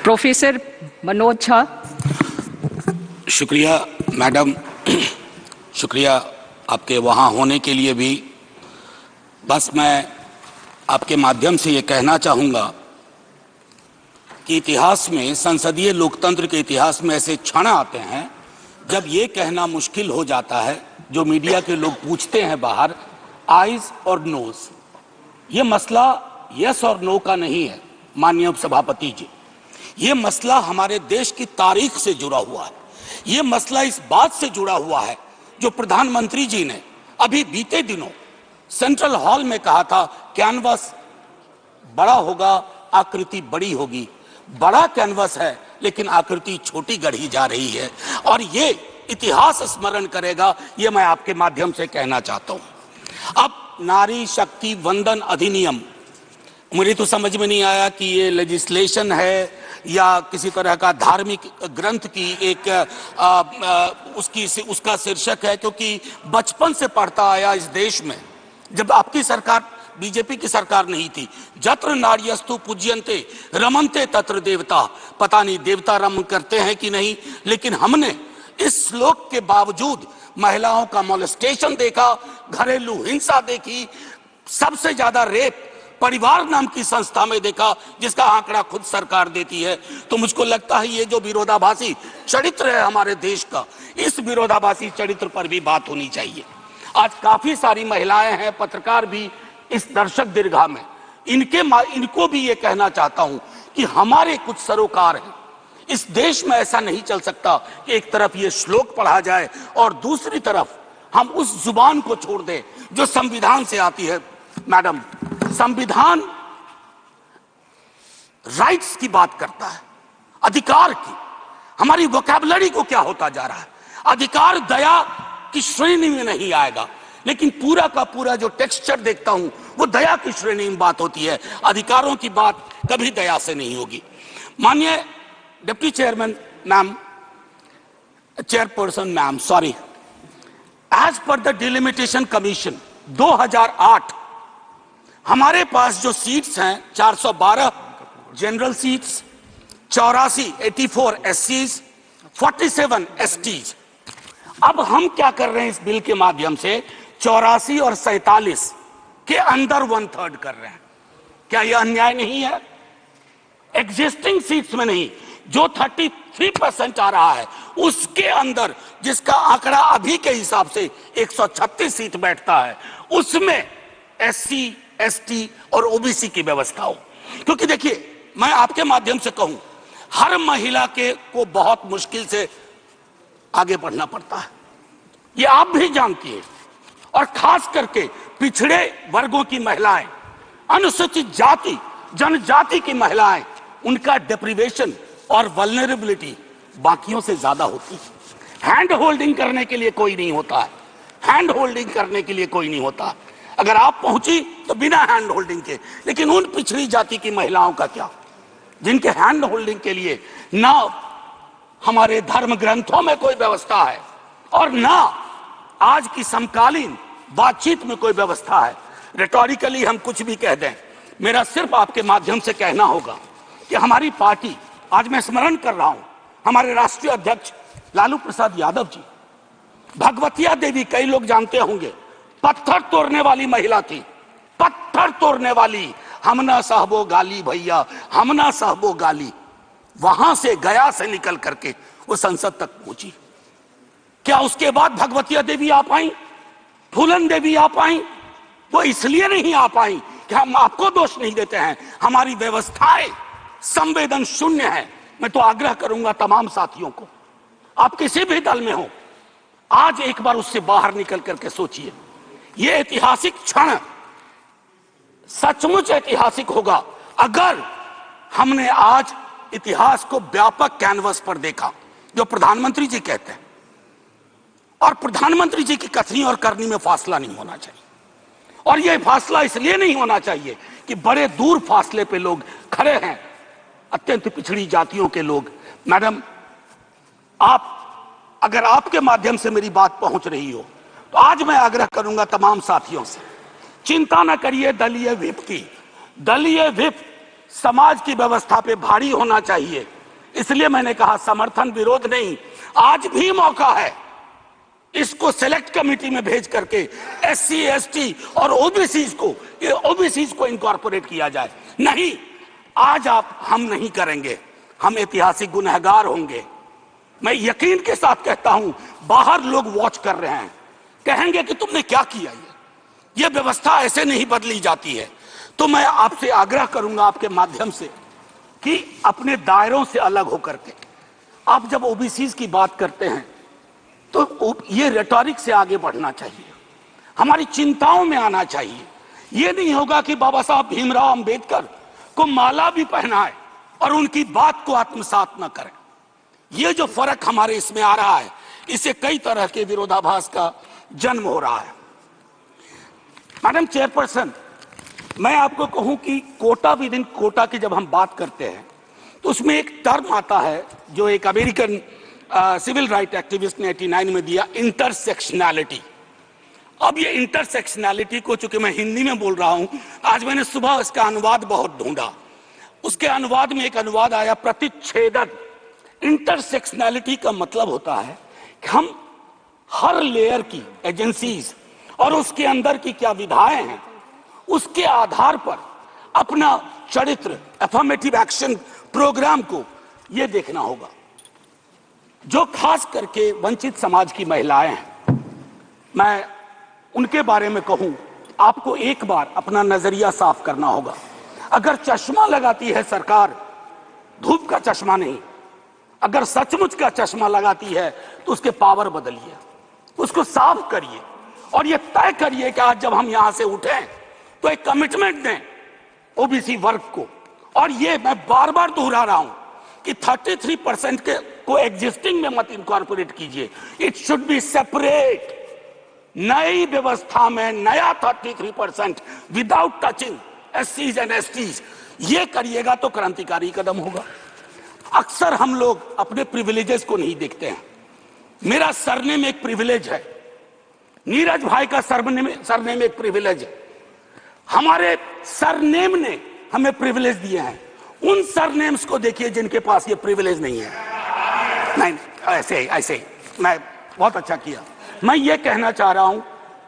Professor Manoj Jha. शुक्रिया madam, शुक्रिया आपके वहाँ होने के लिए भी। बस मैं आपके माध्यम से ये कहना चाहूँगा कि इतिहास में, संसदीय लोकतंत्र के इतिहास में ऐसे क्षण आते हैं जब ये कहना मुश्किल हो जाता है, जो मीडिया के लोग पूछते हैं बाहर, आइज और नोज। ये मसला यस और नो का नहीं है माननीय सभापति जी, ये मसला हमारे देश की तारीख से जुड़ा हुआ है। ये मसला इस बात से जुड़ा हुआ है जो प्रधानमंत्री जी ने अभी बीते दिनों सेंट्रल हॉल में कहा था, कैनवस बड़ा होगा, आकृति बड़ी होगी। बड़ा कैनवस है लेकिन आकृति छोटी गढ़ी जा रही है और ये इतिहास स्मरण करेगा, ये मैं आपके माध्यम से कहना चाहता हूं। अब नारी शक्ति वंदन अधिनियम, मुझे तो समझ में नहीं आया कि ये लेजिस्लेशन है या किसी तरह का धार्मिक ग्रंथ की एक उसका शीर्षक है, क्योंकि बचपन से पढ़ता आया इस देश में। जब आपकी सरकार, बीजेपी की सरकार नहीं थी, जत्र नार्यस्तु पूज्यन्ते रमन्ते तत्र देवता, पता नहीं देवता रमन करते हैं कि नहीं, लेकिन हमने इस श्लोक के बावजूद महिलाओं का मोलेस्टेशन देखा, घरेलू हिंसा देखी, सबसे ज्यादा रेप परिवार नाम की संस्था में देखा, जिसका आंकड़ा खुद सरकार देती है। तो मुझको लगता है ये जो विरोधाभासी चरित्र है हमारे देश का, इस विरोधाभासी चरित्र पर भी बात होनी चाहिए। आज काफी सारी महिलाएं हैं, पत्रकार भी इस दर्शक दीर्घा में, इनको भी ये कहना चाहता हूं कि हमारे कुछ सरोकार हैं। इस देश में ऐसा नहीं चल सकता कि एक तरफ ये श्लोक पढ़ा जाए और दूसरी तरफ हम उस जुबान को छोड़ दें जो संविधान से आती है। मैडम, संविधान राइट्स की बात करता है, अधिकार की। हमारी वोकैबुलरी को क्या होता जा रहा है? अधिकार दया की श्रेणी में नहीं आएगा, लेकिन पूरा का पूरा जो टेक्सचर देखता हूं वो दया की श्रेणी में बात होती है। अधिकारों की बात कभी दया से नहीं होगी। माननीय deputy chairman ma'am, chairperson ma'am, sorry, as per the delimitation commission 2008 हमारे पास जो सीट्स हैं 412 जनरल सीट्स, 84 एससीज, 47 एसटीज। अब हम क्या कर रहे हैं इस बिल के माध्यम से, 84 और 47 के अंदर 1/3 कर रहे हैं। क्या यह अन्याय नहीं है? एग्जिस्टिंग सीट्स में नहीं, जो 33% आ रहा है उसके अंदर, जिसका आंकड़ा अभी के हिसाब से 136 सीट बैठता है, उसमें एससी, एसटी और ओबीसी की व्यवस्था हो। क्योंकि देखिए, मैं आपके माध्यम से कहूं, हर महिला को बहुत मुश्किल से आगे बढ़ना पड़ता है, ये आप भी जानती है। और खास करके पिछड़े वर्गों की महिलाएं, अनुसूचित जाति जनजाति की महिलाएं, उनका डिप्रिवेशन और वल्नरेबिलिटी बाकियों से ज्यादा होती है। हैंड होल्डिंग करने के लिए कोई नहीं होता है, हैंड होल्डिंग करने के लिए कोई नहीं होता। अगर आप पहुंची तो बिना हैंड होल्डिंग के, लेकिन उन पिछड़ी जाति की महिलाओं का क्या, जिनके हैंड होल्डिंग के लिए ना हमारे धर्म ग्रंथों में कोई व्यवस्था है और ना आज की समकालीन बातचीत में कोई व्यवस्था है। रेटोरिकली हम कुछ भी कह दें, मेरा सिर्फ आपके माध्यम से कहना होगा कि हमारी पार्टी, आज मैं स्मरण कर रहा हूं, हमारे राष्ट्रीय अध्यक्ष लालू प्रसाद यादव जी, भगवतिया देवी, कई लोग जानते होंगे, पत्थर तोड़ने वाली महिला थी, पत्थर तोड़ने वाली। हम ना सहबो गाली भैया, हम ना सहबो गाली। वहां से, गया से निकल करके वो संसद तक पहुंची। क्या उसके बाद भगवतिया देवी आ पाई, फूलन देवी आ पाई? वो इसलिए नहीं आ पाई कि हम आपको दोष नहीं देते हैं, हमारी व्यवस्थाएं संवेदन शून्य है। मैं तो आग्रह करूंगा तमाम साथियों को, आप किसी भी दल में हो, आज एक बार उससे बाहर निकल करके सोचिए। ये ऐतिहासिक क्षण सचमुच ऐतिहासिक होगा अगर हमने आज इतिहास को व्यापक कैनवस पर देखा, जो प्रधानमंत्री जी कहते हैं। और प्रधानमंत्री जी की कथनी और करनी में फासला नहीं होना चाहिए, और यह फासला इसलिए नहीं होना चाहिए कि बड़े दूर फासले पे लोग खड़े हैं, अत्यंत पिछड़ी जातियों के लोग। मैडम, आप, अगर आपके माध्यम से मेरी बात पहुंच रही हो तो आज मैं आग्रह करूंगा तमाम साथियों से, चिंता न करिए दलीय व्हिप की। दलीय व्हिप समाज की व्यवस्था पे भारी होना चाहिए। इसलिए मैंने कहा समर्थन विरोध नहीं, आज भी मौका है इसको सेलेक्ट कमेटी में भेज करके एससी एसटी और ओबीसी को इनकॉर्पोरेट किया जाए। नहीं, आज हम नहीं करेंगे, हम ऐतिहासिक गुनहगार होंगे। मैं यकीन के साथ कहता हूं, बाहर लोग वॉच कर रहे हैं, कहेंगे कि तुमने क्या किया, ये व्यवस्था ऐसे नहीं बदली जाती है। तो मैं आपसे आग्रह करूंगा आपके माध्यम से कि अपने दायरों से अलग होकर के आप जब ओबीसी की बात करते हैं तो ये रेटोरिक से आगे बढ़ना चाहिए, हमारी चिंताओं में आना चाहिए। ये नहीं होगा कि बाबा साहब भीमराव अंबेडकर को माला भी पहनाए और उनकी बात को आत्मसात न करें। ये जो फर्क हमारे इसमें आ रहा है, इससे कई तरह के विरोधाभास का जन्म हो रहा है। मैडम चेयरपर्सन, मैं आपको कहूं कि कोटा विद इन कोटा की जब हम बात करते हैं तो उसमें एक टर्म आता है जो एक अमेरिकन सिविल राइट एक्टिविस्ट ने 89 में दिया, इंटरसेक्शनैलिटी। अब ये इंटरसेक्शनैलिटी को, चूंकि मैं हिंदी में बोल रहा हूं, आज मैंने सुबह इसका अनुवाद बहुत ढूंढा, उसके अनुवाद में एक अनुवाद आया प्रतिच्छेदन। इंटरसेक्शनैलिटी का मतलब होता है कि हम हर लेयर की एजेंसीज और उसके अंदर की क्या विधाएं हैं, उसके आधार पर अपना चरित्र, अफर्मेटिव एक्शन प्रोग्राम को यह देखना होगा। जो खास करके वंचित समाज की महिलाएं हैं, मैं उनके बारे में कहूं, आपको एक बार अपना नजरिया साफ करना होगा। अगर चश्मा लगाती है सरकार, धूप का चश्मा नहीं, अगर सचमुच का चश्मा लगाती है तो उसके पावर बदलिए, उसको साफ करिए और ये तय करिए कि आज जब हम यहां से उठें तो एक कमिटमेंट दें ओबीसी वर्ग को। और ये मैं बार बार दोहरा रहा हूं कि 33% के को एग्जिस्टिंग में मत इनकॉर्पोरेट कीजिए, इट शुड बी सेपरेट। नई व्यवस्था में नया 33% विदाउट टचिंग एससीज एंड एसटीज, ये करिएगा तो क्रांतिकारी कदम होगा। अक्सर हम लोग अपने प्रिविलेजेस को नहीं देखते हैं। मेरा सरनेम एक प्रिविलेज है, नीरज भाई का सरनेम एक प्रिविलेज है। हमारे सरनेम ने हमें प्रिविलेज दिए हैं, उन सरनेम्स को देखिए जिनके पास ये प्रिविलेज नहीं है। नहीं, ऐसे ही मैं बहुत अच्छा किया। मैं ये कहना चाह रहा हूं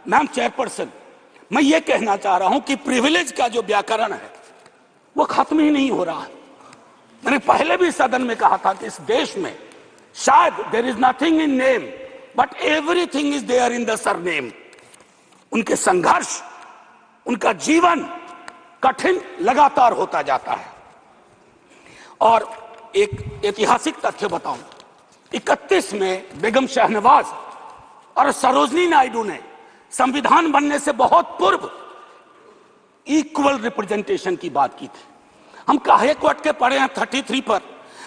मैम चेयरपर्सन, मैं ये कहना चाह रहा हूं कि प्रिविलेज का जो व्याकरण है वो खत्म ही नहीं हो रहा है। मैंने पहले भी सदन में कहा था कि इस देश में शायद there is nothing in name but everything is there in the surname. उनके संघर्ष, उनका जीवन कठिन लगातार होता जाता है। और एक ऐतिहासिक तथ्य बताऊं, 31 में बेगम शहनवाज और सरोजनी नायडू ने संविधान बनने से बहुत पूर्व इक्वल रिप्रेजेंटेशन की बात की थी। हम काहे को अटके पड़े हैं 33 पर?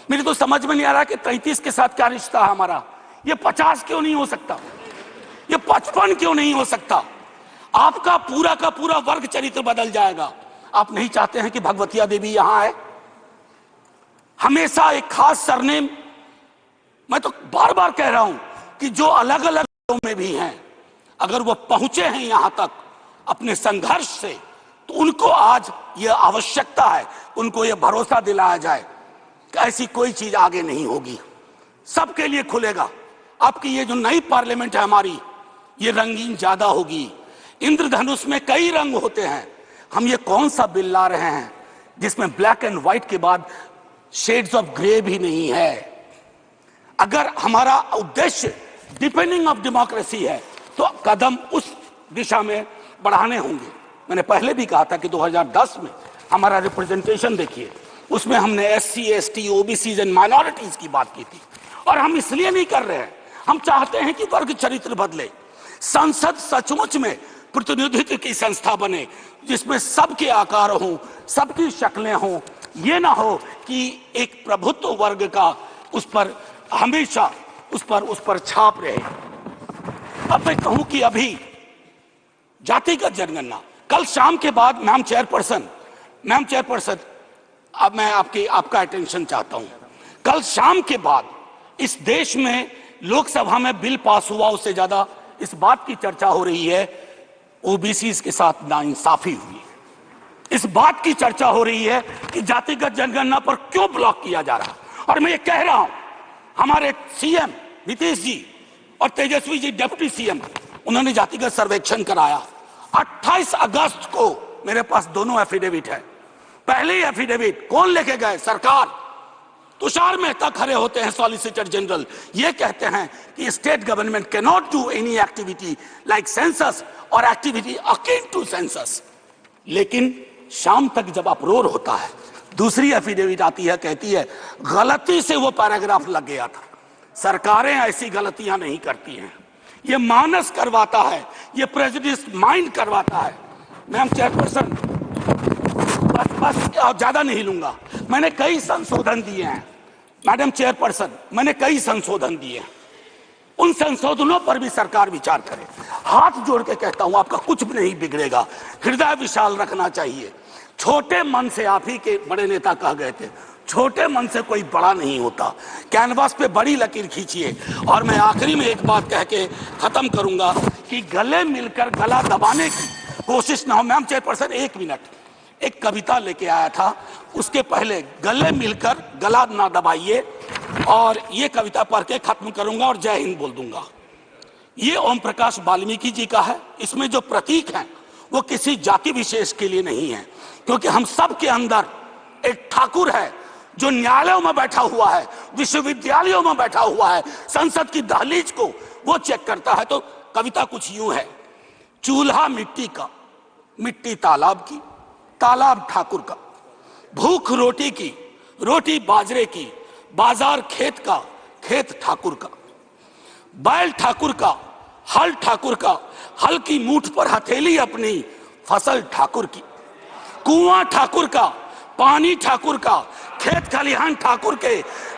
मेरी तो समझ में नहीं आ रहा कि 33 के साथ क्या रिश्ता है हमारा। ये 50 क्यों नहीं हो सकता, ये 55 क्यों नहीं हो सकता? आपका पूरा का पूरा वर्ग चरित्र बदल जाएगा। आप नहीं चाहते हैं कि भगवतिया देवी यहां आए? हमेशा एक खास सरनेम, मैं तो बार बार कह रहा हूं कि जो अलग अलग में भी हैं, अगर वो पहुंचे हैं यहां तक अपने संघर्ष से, तो उनको आज ये आवश्यकता है, उनको ये भरोसा दिलाया जाए कि ऐसी कोई चीज आगे नहीं होगी, सबके लिए खुलेगा। आपकी ये जो नई पार्लियामेंट है हमारी, ये रंगीन ज्यादा होगी। इंद्रधनुष में कई रंग होते हैं। हम ये कौन सा बिल ला रहे हैं जिसमें ब्लैक एंड व्हाइट के बाद शेड्स ऑफ ग्रे भी नहीं है? अगर हमारा उद्देश्य डिपेंडिंग ऑफ डेमोक्रेसी है तो कदम उस दिशा में बढ़ाने होंगे। मैंने पहले भी कहा था कि 2010 में हमारा रिप्रेजेंटेशन देखिए, उसमें हमने SC, ST, OBC and minorities की बात की थी। और हम इसलिए नहीं कर रहे हैं, हम चाहते हैं कि वर्ग चरित्र बदले। संसद सचमुच में प्रतिनिधित्व की संस्था बने जिसमें सबके आकार हों, सबकी शक्लें हों। ये ना हो कि एक प्रभुत्व वर्ग का उस पर हमेशा उस पर छाप रहे। अब मैं कहूं कि अभी जातिगत जनगणना कल शाम के बाद, मैम चेयरपर्सन, अब मैं आपका अटेंशन चाहता हूं। कल शाम के बाद इस देश में लोकसभा में बिल पास हुआ, उससे ज्यादा इस बात की चर्चा हो रही है ओबीसी के साथ नाइंसाफी हुई है। इस बात की चर्चा हो रही है कि जातिगत जनगणना पर क्यों ब्लॉक किया जा रहा है। और मैं ये कह रहा हूं, हमारे सीएम नीतीश जी और तेजस्वी जी डिप्टी सीएम, उन्होंने जातिगत सर्वेक्षण कराया। 28 अगस्त को मेरे पास दोनों एफिडेविट है। पहली एफिडेविट कौन लेके गए? सरकार। तुषार मेहता खड़े होते हैं, सॉलिसिटर जनरल, ये कहते हैं कि state government can not do any activity like census और एक्टिविटी अकिन टू सेंसस। लेकिन शाम तक जब अप्रोर होता है, दूसरी एफिडेविट आती है, कहती है गलती से वो पैराग्राफ लग गया था। सरकारें ऐसी गलतियां नहीं करती हैं, ये मानस करवाता है, ये प्रेजुडिस माइंड करवाता है। मैम चेयरपर्सन, बस ज्यादा नहीं लूंगा। मैंने कई संशोधन दिए हैं मैडम चेयरपर्सन, मैंने कई संशोधन दिए हैं। उन संशोधनों पर भी सरकार विचार करे। हाथ जोड़ के कहता हूं, आपका कुछ भी नहीं बिगड़ेगा। हृदय विशाल रखना चाहिए। छोटे मन से, आप ही के बड़े नेता कह गए थे, छोटे मन से कोई बड़ा नहीं होता। कैनवास पे बड़ी लकीर खींचिए। और मैं आखिरी में एक बात कह के खत्म करूंगा कि गले मिलकर गला दबाने की कोशिश ना हो। मैम चेयरपर्सन, 1 मिनट, एक कविता लेके आया था, उसके पहले गले मिलकर गला ना दबाइए, और ये कविता पढ़ के खत्म करूंगा और जय हिंद बोल दूंगा। ये ओम प्रकाश वाल्मीकि जी का है। इसमें जो प्रतीक हैं वो किसी जाति विशेष के लिए नहीं है, क्योंकि हम सब के अंदर एक ठाकुर है जो न्यायालयों में बैठा हुआ है, विश्वविद्यालयों में बैठा हुआ है, संसद की दहलीज को वो चेक करता है। तो कविता कुछ यूं है। चूल्हा मिट्टी का, मिट्टी तालाब की, तालाब ठाकुर का, भूख रोटी की, रोटी बाजरे की, बाजार खेत का, खेत ठाकुर का, बैल ठाकुर का, हल ठाकुर का, हल की मूठ पर हथेली अपनी, फसल ठाकुर की, कुआं ठाकुर का, पानी ठाकुर का, खेत खलिहान ठाकुर के,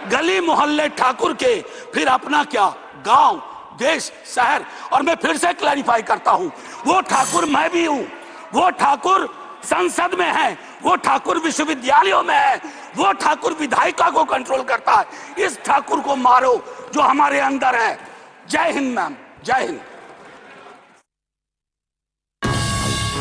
गली मोहल्ले ठाकुर के, फिर अपना क्या, गांव, देश, शहर। और मैं फिर से क्लैरिफाई करता हूं, वो ठाकुर मैं भी हूं, वो ठाकुर संसद में है, वो ठाकुर विश्वविद्यालयों में है, वो ठाकुर विधायिका को कंट्रोल करता है। इस ठाकुर को मारो जो हमारे अंदर है। जय हिंद मैम, जय हिंद।